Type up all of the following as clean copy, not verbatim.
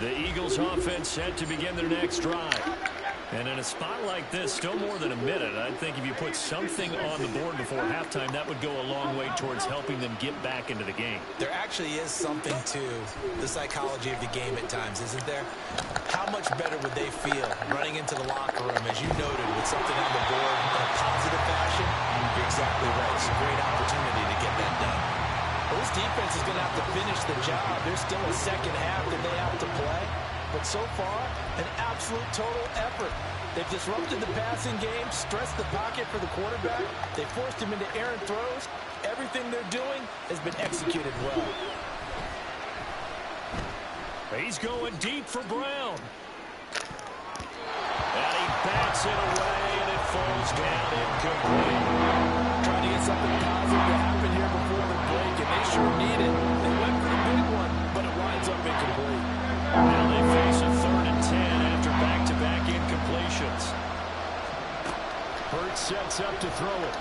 The Eagles offense set to begin their next drive. And in a spot like this, still more than a minute, I think if you put something on the board before halftime, that would go a long way towards helping them get back into the game. There actually is something to the psychology of the game at times, isn't there? How much better would they feel running into the locker room, as you noted, with something on the board in a positive fashion? You're exactly right. It's a great opportunity to get that done. Well, this defense is going to have to finish the job. There's still a second half that they have to play. But so far, an absolute total effort. They've disrupted the passing game, stressed the pocket for the quarterback. They forced him into errant throws. Everything they're doing has been executed well. He's going deep for Brown. And he bats it away, and it falls down incomplete. Trying to get something positive to happen here before the break, and they sure need it. They went for the big one, but it winds up incomplete. Now they face a 3rd and 10 after back-to-back incompletions. Hurts sets up to throw it.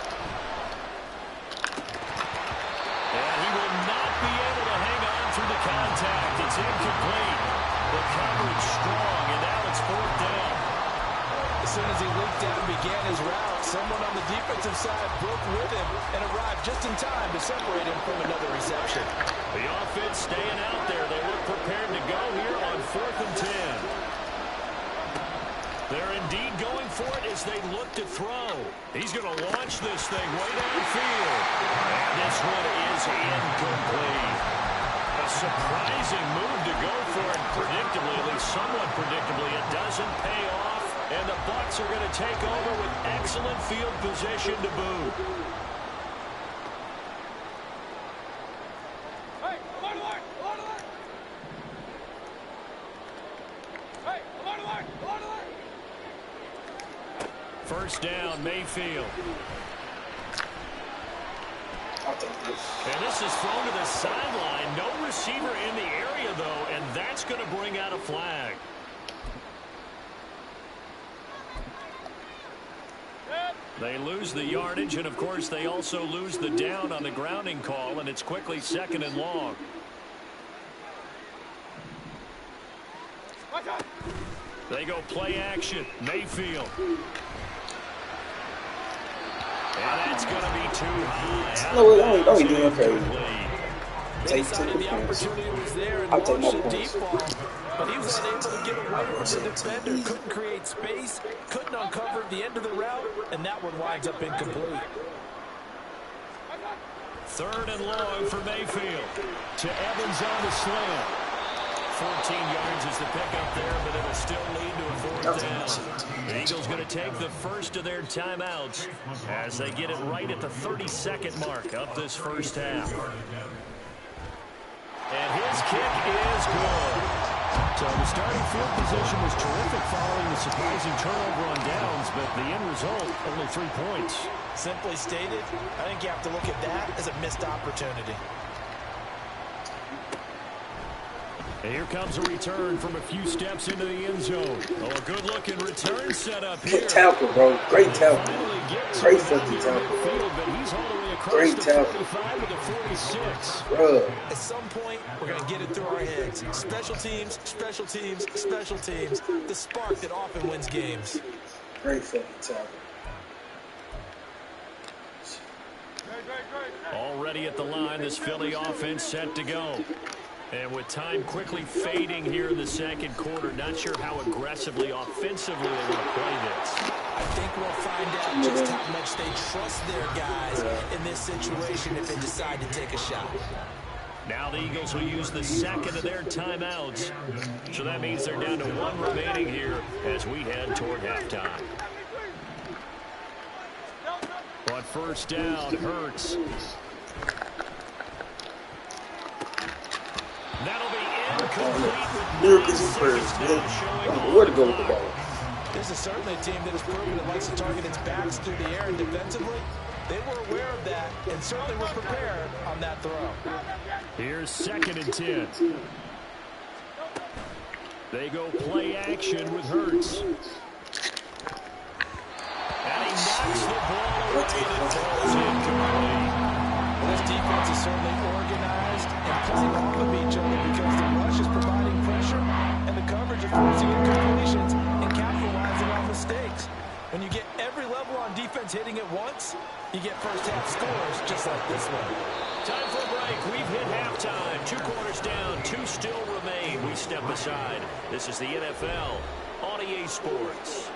And he will not be able to hang on through the contact. It's incomplete. The coverage strong, and now it's 4th down. As soon as he leaped out and began his route, someone on the defensive side broke with him and arrived just in time to separate him from another reception. The offense staying out there. They look prepared to go here on 4th and 10. They're indeed going for it as they look to throw. He's going to launch this thing way downfield. And this one is incomplete. A surprising move to go for it. Predictably, at least somewhat predictably, it doesn't pay off. And the Bucs are going to take over with excellent field position to boot. First down, Mayfield. And this is thrown to the sideline. No receiver in the area, though, and that's going to bring out a flag. They lose the yardage, and, of course, they also lose the down on the grounding call, and it's quickly 2nd and long. They go play action. Mayfield. And that's going to be too high. No, don't be doing okay. Take the opportunity was there and launched a deep ball, but he was unable to get away from the defender. Couldn't create space, couldn't uncover the end of the route, and that one winds up incomplete. 3rd and long for Mayfield. To Evans on the slant. 14 yards is the pickup there, but it'll still lead to a 4th down. The Eagles going to take the first of their timeouts as they get it right at the 32nd mark of this first half. And his kick is good. So the starting field position was terrific following the surprising turnover on downs, but the end result, only 3 points. Simply stated, I think you have to look at that as a missed opportunity. And here comes a return from a few steps into the end zone. Oh, a good-looking return set up here. Good tackle, bro. Great tackle. Great fucking tackle. Great tackle. With a 46. Bro. At some point, we're going to get it through our heads. Special teams, special teams, special teams. The spark that often wins games. Great fucking tackle. Already at the line, this Philly offense set to go. And with time quickly fading here in the second quarter, not sure how aggressively, offensively they want to play this. I think we'll find out just how much they trust their guys in this situation if they decide to take a shot. Now the Eagles will use the second of their timeouts. So that means they're down to 1 remaining here as we head toward halftime. On first down, Hurts. That'll be incomplete. Miracles and prayers. Where to go with the ball? This is certainly a team that has proven it likes to target its backs through the air and defensively. They were aware of that and certainly were prepared on that throw. Here's 2nd and 10. They go play action with Hurts. And he knocks the ball away and it falls incomplete. Well, this defense is certainly organized and playing off of each other because the rush is providing pressure first half scores just like this one. Time for a break. We've hit halftime. 2 quarters down. 2 still remain. We step aside. This is the NFL on EA Sports.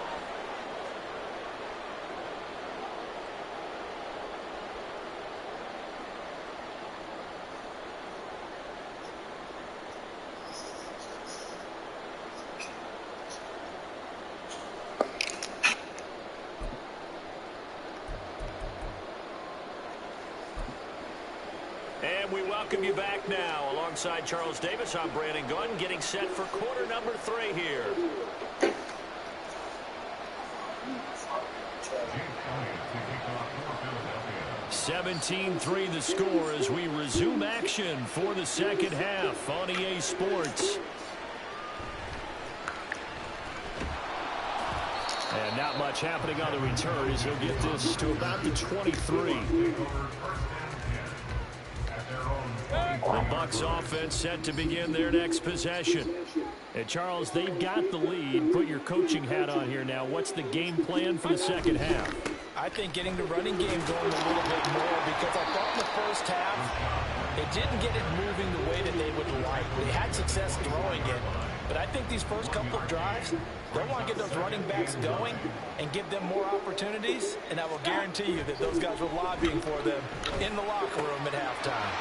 And we welcome you back now. Alongside Charles Davis, I'm Brandon Gunn, getting set for quarter number 3 here. 17-3 the score as we resume action for the second half on EA Sports. And not much happening on the return as he'll get this to about the 23. The Bucs offense set to begin their next possession. And Charles, they've got the lead. Put your coaching hat on here now. What's the game plan for the second half? I think getting the running game going a little bit more, because I thought in the first half they didn't get it moving the way that they would like. They had success throwing it, but I think these first couple of drives, they want to get those running backs going and give them more opportunities, and I will guarantee you that those guys were lobbying for them in the locker room at halftime.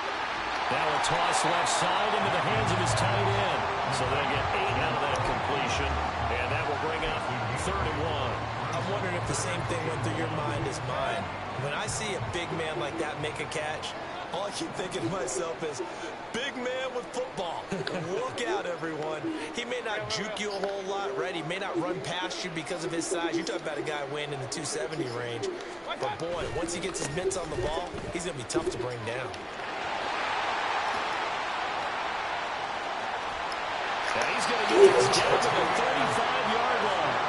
Now a toss left side into the hands of his tight end. So they'll get 8 out of that completion, and that will bring up 3rd and 1. I'm wondering if the same thing went through your mind as mine. When I see a big man like that make a catch, all I keep thinking to myself is, big man with football. Look out, everyone. He may not juke you a whole lot, right? He may not run past you because of his size. You're talking about a guy weighing in the 270 range. But, boy, once he gets his mitts on the ball, he's going to be tough to bring down. Now he's going to get this down to the 35-yard line.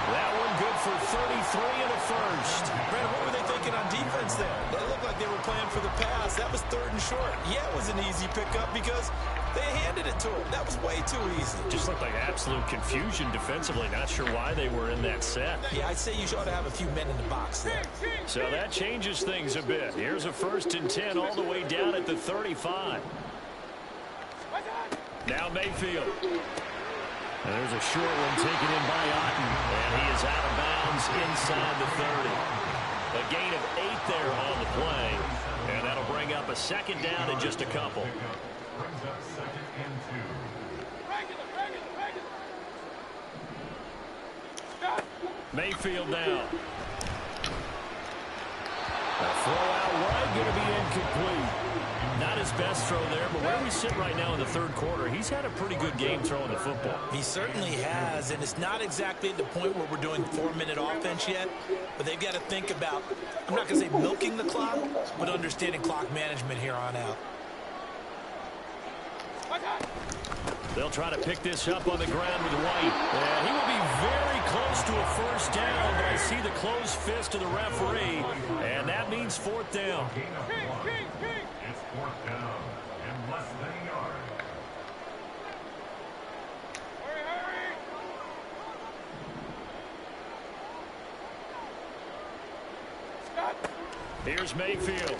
That one good for 33 and a first. Brandon, what were they thinking on defense there? They looked like they were playing for the pass. That was 3rd and short. Yeah, it was an easy pickup because they handed it to him. That was way too easy. Just looked like absolute confusion defensively. Not sure why they were in that set. Yeah, I'd say you ought to have a few men in the box there. So that changes things a bit. Here's a 1st and 10 all the way down at the 35. Now Mayfield. And there's a short one taken in by Otten. And he is out of bounds inside the 30. A gain of 8 there on the play. And that'll bring up a 2nd down in just a couple. Mayfield now. A throw out wide, going to be incomplete. Not his best throw there, but where we sit right now in the 3rd quarter, he's had a pretty good game throwing the football. He certainly has, and it's not exactly at the point where we're doing 4-minute offense yet, but they've got to think about, I'm not going to say milking the clock, but understanding clock management here on out. They'll try to pick this up on the ground with White. And he will be very close to a 1st down, but I see the closed fist of the referee, and that means 4th down. It's 4th down and less than a yard. Here's Mayfield.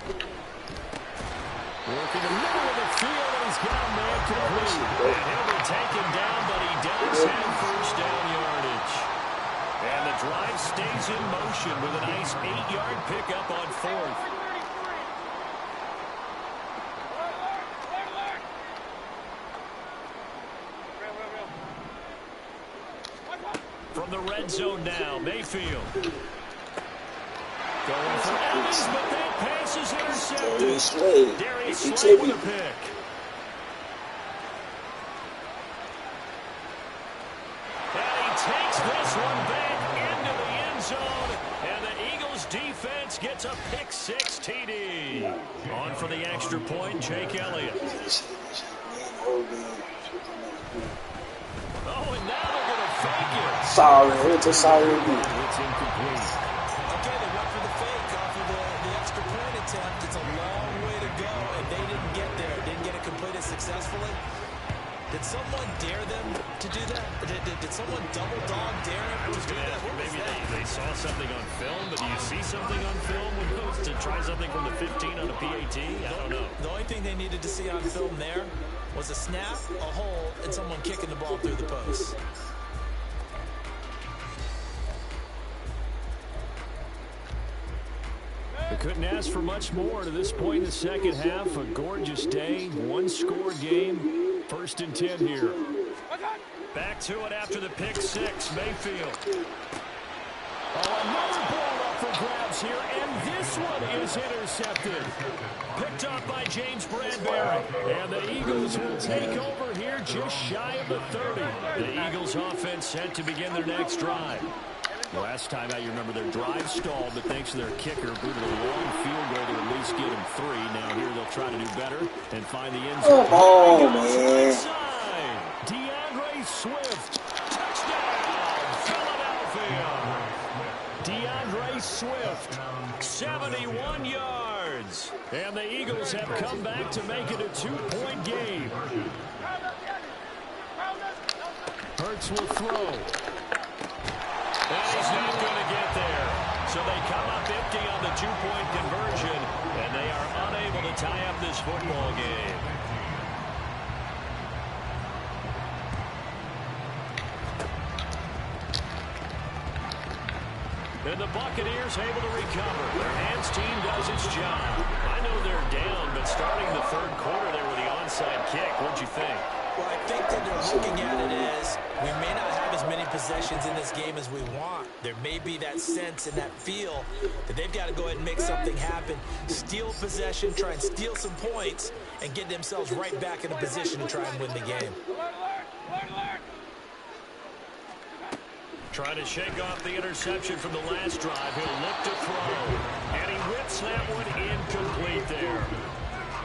Working the middle of the field, and he's got a man complete. And he'll be taken down, but he does have 1st down yardage. And the drive stays in motion with a nice 8-yard pickup on 4th. From the red zone now, Mayfield. Going for Evans, but that pass is intercepted. Darius Slay with a pick. And he takes this one back into the end zone, and the Eagles defense gets a pick-6 TD. On for the extra point, Jake Elliott. Oh, and now they're going to fake it. Sorry, it's a sorry. It's incomplete. Okay, they went for the fake off of the extra point attempt. It's a long way to go, and they didn't get there. Didn't get it completed successfully. Did something someone dare them to do that? Did someone double dog dare him to do that? Maybe they saw something on film, but do you see something on film when it goes to try something from the 15 on a PAT? I don't know. The only thing they needed to see on film there was a snap, a hole, and someone kicking the ball through the post. They couldn't ask for much more to this point in the second half. A gorgeous day, one-score game. 1st and 10 here. Back to it after the pick six, Mayfield. Oh, another ball up for grabs here, and this one is intercepted. Picked up by James Bradbury. And the Eagles will take over here just shy of the 30. The Eagles offense set to begin their next drive. Last time out, you remember their drive stalled, but thanks to their kicker, booted a long field goal to at least get them 3. Now here they'll try to do better and find the end zone. Oh, man. DeAndre Swift. Touchdown, Philadelphia. DeAndre Swift, 71 yards. And the Eagles have come back to make it a 2-point game. Hurts will throw. And he's not going to get there. So they come up empty on the 2-point conversion, and they are unable to tie up this football game. And the Buccaneers able to recover. Their hands team does its job. I know they're down, but starting the 3rd quarter there with the onside kick, what'd you think? Well, I think that they're looking at it as we may not have as many possessions in this game as we want. There may be that sense and that feel that they've got to go ahead and make something happen, steal possession, try and steal some points, and get themselves right back in a position to try and win the game. Trying to shake off the interception from the last drive. He'll look to throw. And he whips that one incomplete there.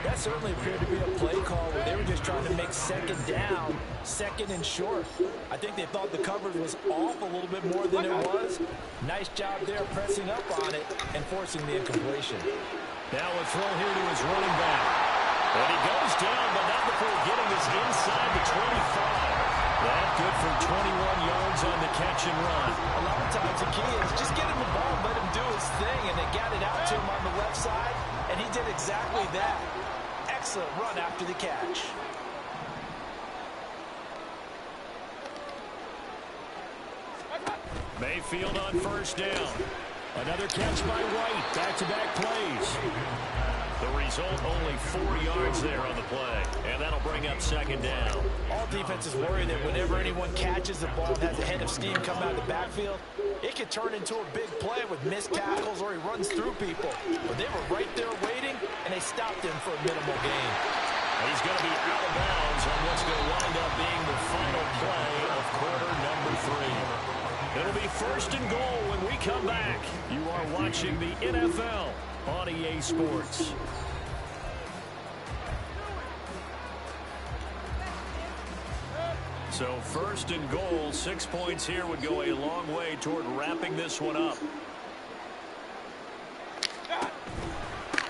That certainly appeared to be a play call where they were just trying to make 2nd down, 2nd and short. I think they thought the coverage was off a little bit more than it was. Nice job there pressing up on it and forcing the incompletion. Now a throw here to his running back. And he goes down, but not before getting this inside the 25. That good for 21 yards on the catch and run. A lot of times the key is just get him the ball, let him do his thing, and they got it out to him on the left side, and he did exactly that. Excellent run after the catch. Mayfield on 1st down. Another catch by White. Back-to-back plays. The result, only 4 yards there on the play. And that'll bring up 2nd down. All defenses worry that whenever anyone catches the ball and has a head of steam come out of the backfield, it could turn into a big play with missed tackles or he runs through people. But they were right there waiting, and they stopped him for a minimal gain. He's going to be out of bounds on what's going to wind up being the final play of quarter number 3. It'll be 1st and goal when we come back. You are watching the NFL on EA Sports. So 1st and goal, 6 points here would go a long way toward wrapping this one up.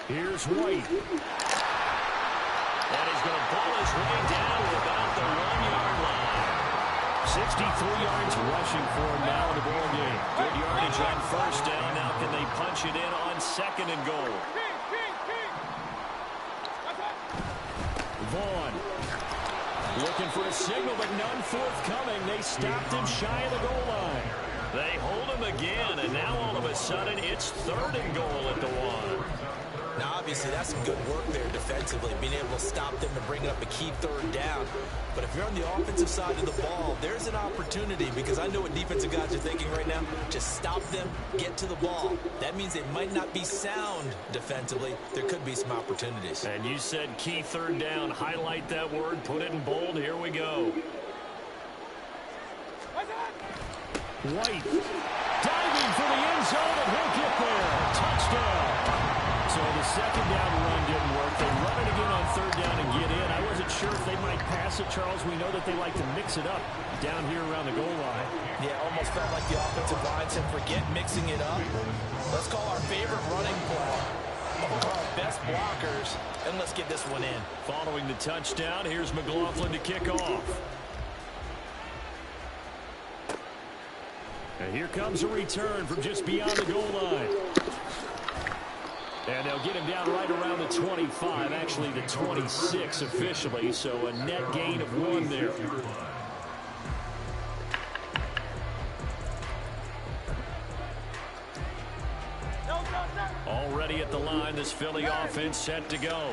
Here's White. And he's going to pull his way down to about the 1-yard line. 63 yards rushing for him now in the ball game. Good yardage on 1st down. Now can they punch it in on 2nd and goal? Vaughn looking for a signal, but none forthcoming. They stopped him shy of the goal line. They hold him again, and now all of a sudden it's 3rd and goal at the 1. Now, obviously, that's some good work there defensively, being able to stop them and bring up a key 3rd down. But if you're on the offensive side of the ball, there's an opportunity, because I know what defensive guys are thinking right now. Just stop them, get to the ball. That means they might not be sound defensively. There could be some opportunities. And you said key 3rd down. Highlight that word, put it in bold. Here we go. White diving for the end zone, and he'll get there. Touchdown. So the 2nd down run didn't work. They run it again on 3rd down and get in. I wasn't sure if they might pass it, Charles. We know that they like to mix it up down here around the goal line. Yeah, almost felt like the offensive line said, forget mixing it up. Let's call our favorite running play, our best blockers, and let's get this one in. Following the touchdown, here's McLaughlin to kick off. And here comes a return from just beyond the goal line. And they'll get him down right around the 25, actually the 26 officially, so a net gain of 1 there. Already at the line, this Philly offense set to go.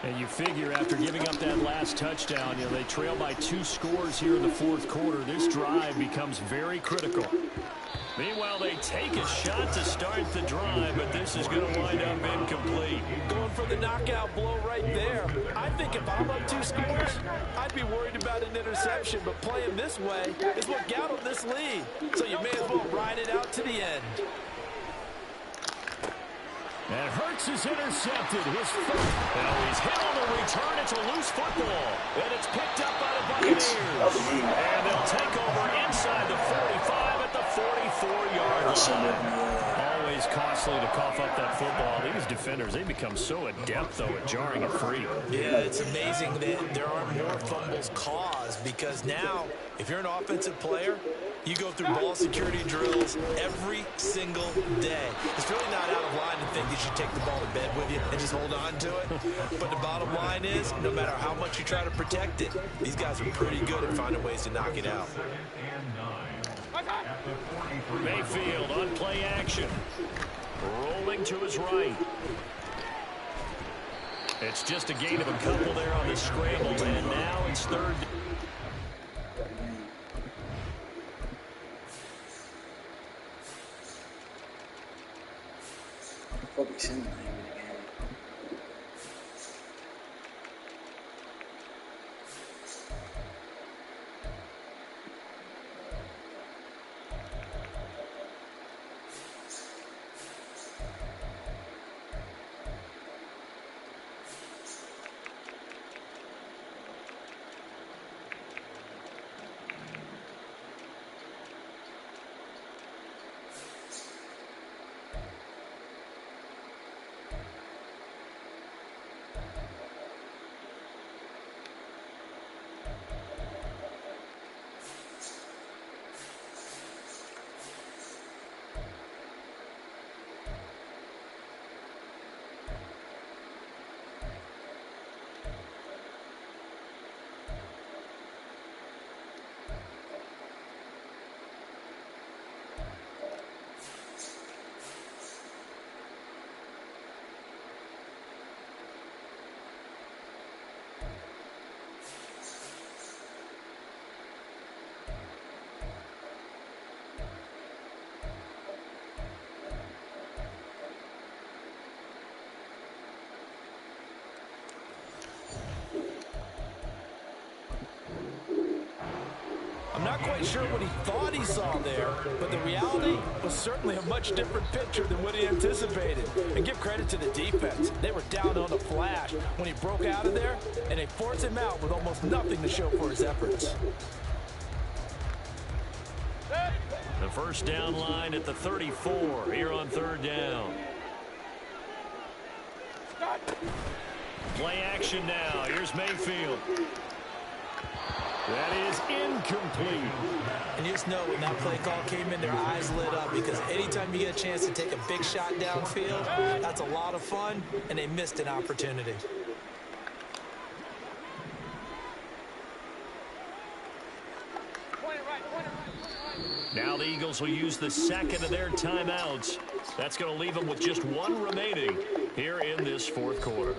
And you figure after giving up that last touchdown, they trail by 2 scores here in the fourth quarter. This drive becomes very critical. Meanwhile, they take a shot to start the drive, but this is going to wind up incomplete. Going for the knockout blow right there. I think if I'm up 2 scores, I'd be worried about an interception, but playing this way is what got them this lead. So you may as well ride it out to the end. And Hurts is intercepted. His first. Now he's hit on the return. It's a loose football. And it's picked up by the Buccaneers. And they'll take over inside the 45 at the 44-yard line. Always costly to cough up that football. These defenders, they become so adept, though, at jarring it free. Yeah, it's amazing that there aren't more fumbles caused because now, if you're an offensive player, you go through ball security drills every single day. It's really not out of line to think you should take the ball to bed with you and just hold on to it. But the bottom line is, no matter how much you try to protect it, these guys are pretty good at finding ways to knock it out. Mayfield on play action. Rolling to his right. It's just a gain of a couple there on this scramble, and now it's third. Probably seen that. I'm not quite sure what he thought he saw there, but the reality was certainly a much different picture than what he anticipated. And give credit to the defense. They were down on the flash when he broke out of there, and they forced him out with almost nothing to show for his efforts. The first down line at the 34 here on third down. Play action now. Here's Mayfield. That is incomplete. And you just know when that play call came in, their eyes lit up because anytime you get a chance to take a big shot downfield, that's a lot of fun, and they missed an opportunity. Now the Eagles will use the second of their timeouts. That's going to leave them with just 1 remaining here in this fourth quarter.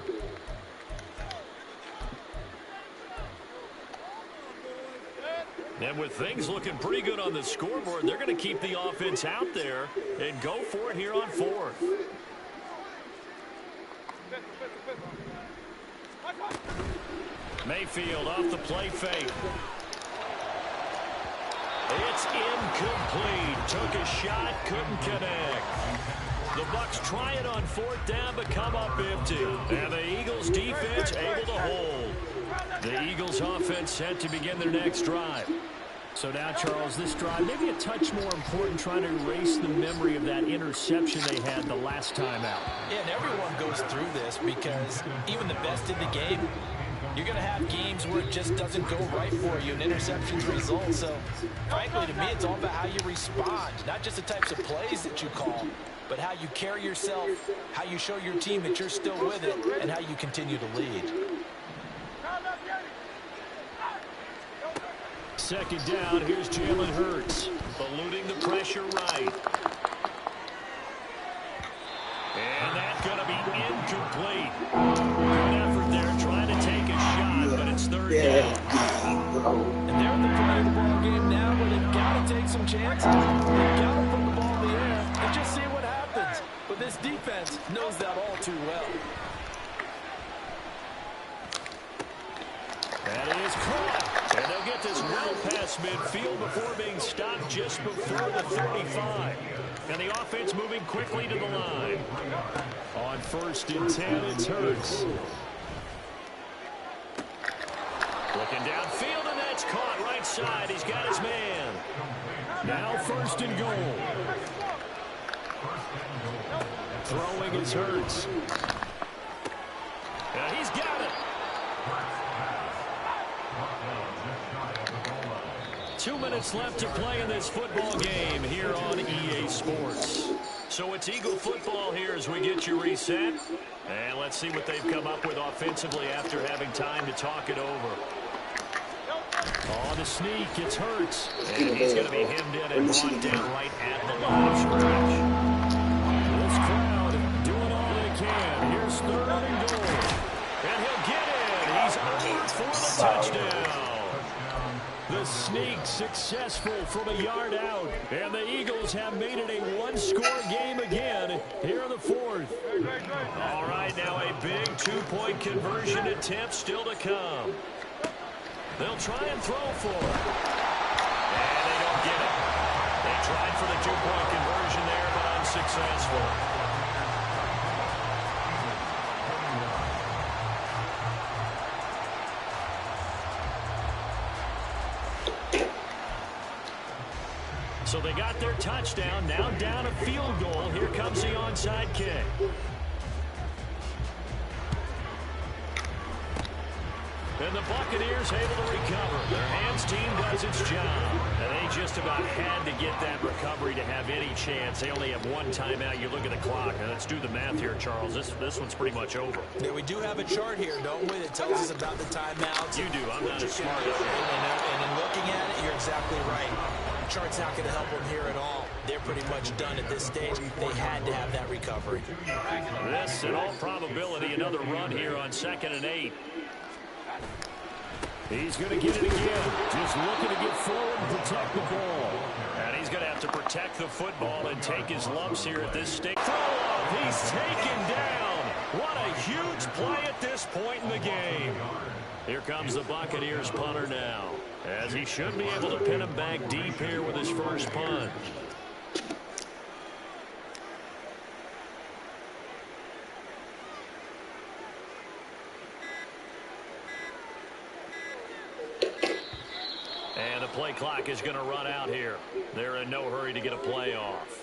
And with things looking pretty good on the scoreboard, they're going to keep the offense out there and go for it here on fourth. Mayfield off the play fake. It's incomplete. Took a shot, couldn't connect. The Bucs try it on fourth down, but come up empty. And the Eagles defense able to hold. The Eagles offense set to begin their next drive. So now, Charles, this drive maybe a touch more important, trying to erase the memory of that interception they had the last time out. Yeah, and everyone goes through this because even the best in the game You're going to have games where it just doesn't go right for you, and interceptions result. So, frankly, to me, it's all about how you respond, not just the types of plays that you call, but how you carry yourself, how you show your team that you're still with it, and how you continue to lead. Second down, here's Jalen Hurts, eluding the pressure right. And that's going to be incomplete. Good effort there, trying to take a shot, but it's third down. And they're in the point of the ball game now where they've got to take some chances. They've got to put the ball in the air and just see what happens. But this defense knows that all too well. That is caught. And they'll get this well past midfield before being stopped just before the 35. And the offense moving quickly to the line. On 1st and 10, it's Hurts. Looking downfield, and that's caught right side. He's got his man. Now 1st and goal. Throwing is Hurts. And he's got it. 2 minutes left to play in this football game here on EA Sports. So it's Eagle football here as we get you reset. And let's see what they've come up with offensively after having time to talk it over. On the sneak, it's Hurts. And he's going to be hemmed in and brought down right at the line of scrimmage. This crowd doing all they can. Here's 3rd and goal. And he'll get in. He's out for the touchdown. The sneak successful from a yard out. And the Eagles have made it a one-score game again here in the 4th. All right, now a big 2-point conversion attempt still to come. They'll try and throw for it. And they don't get it. They tried for the 2-point conversion there, but unsuccessful. So they got their touchdown, now down a field goal. Here comes the onside kick. And the Buccaneers able to recover. Their hands team does its job. And they just about had to get that recovery to have any chance. They only have one timeout. You look at the clock. Now let's do the math here, Charles. This one's pretty much over. Yeah, we do have a chart here, don't we, that tells us about the timeouts. You do. I'm not as smart as you. And in looking at it, you're exactly right. The chart's not going to help them here at all. They're pretty much done at this stage. They had to have that recovery. This, in all probability, another run here on 2nd and 8. He's going to get it again. Just looking to get forward and protect the ball. And he's going to have to protect the football and take his lumps here at this stage. Throw off. He's taken down. What a huge play at this point in the game. Here comes the Buccaneers punter now, as he should be able to pin him back deep here with his first punt. And the play clock is going to run out here. They're in no hurry to get a play off.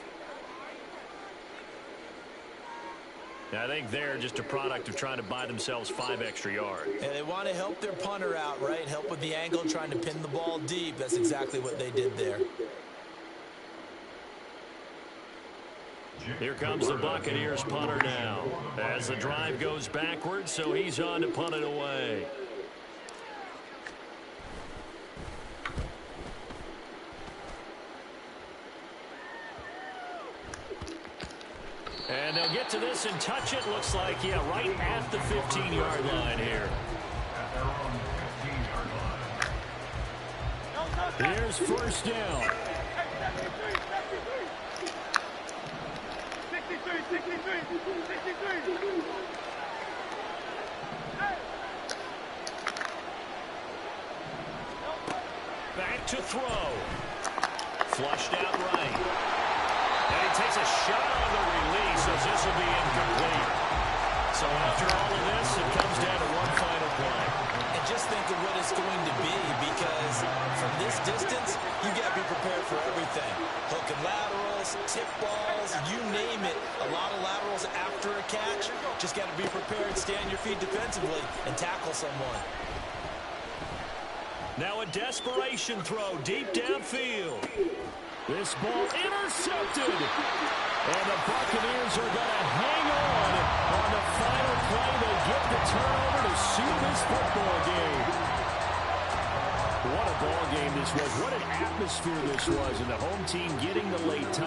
I think they're just a product of trying to buy themselves 5 extra yards. And they want to help their punter out, right? Help with the angle, trying to pin the ball deep. That's exactly what they did there. Here comes the Buccaneers punter now, as the drive goes backwards, so he's on to punt it away. And they'll get to this and touch it. Looks like, yeah, right at the 15-yard line here. Here's 1st down. 63. Back to throw. Flushed out right. And he takes a shot on the release as this will be incomplete. So after all of this, it comes down to one final play. And just think of what it's going to be, because from this distance, you got to be prepared for everything. Hook and lateral, slants, tip balls, you name it. A lot of laterals after a catch. Just got to be prepared, stand your feet defensively, and tackle someone. Now a desperation throw deep downfield. This ball intercepted. And the Buccaneers are going to hang on the final play. They get the turnover to seal this football game. What a ball game this was. What an atmosphere this was. And the home team getting the late touchdown.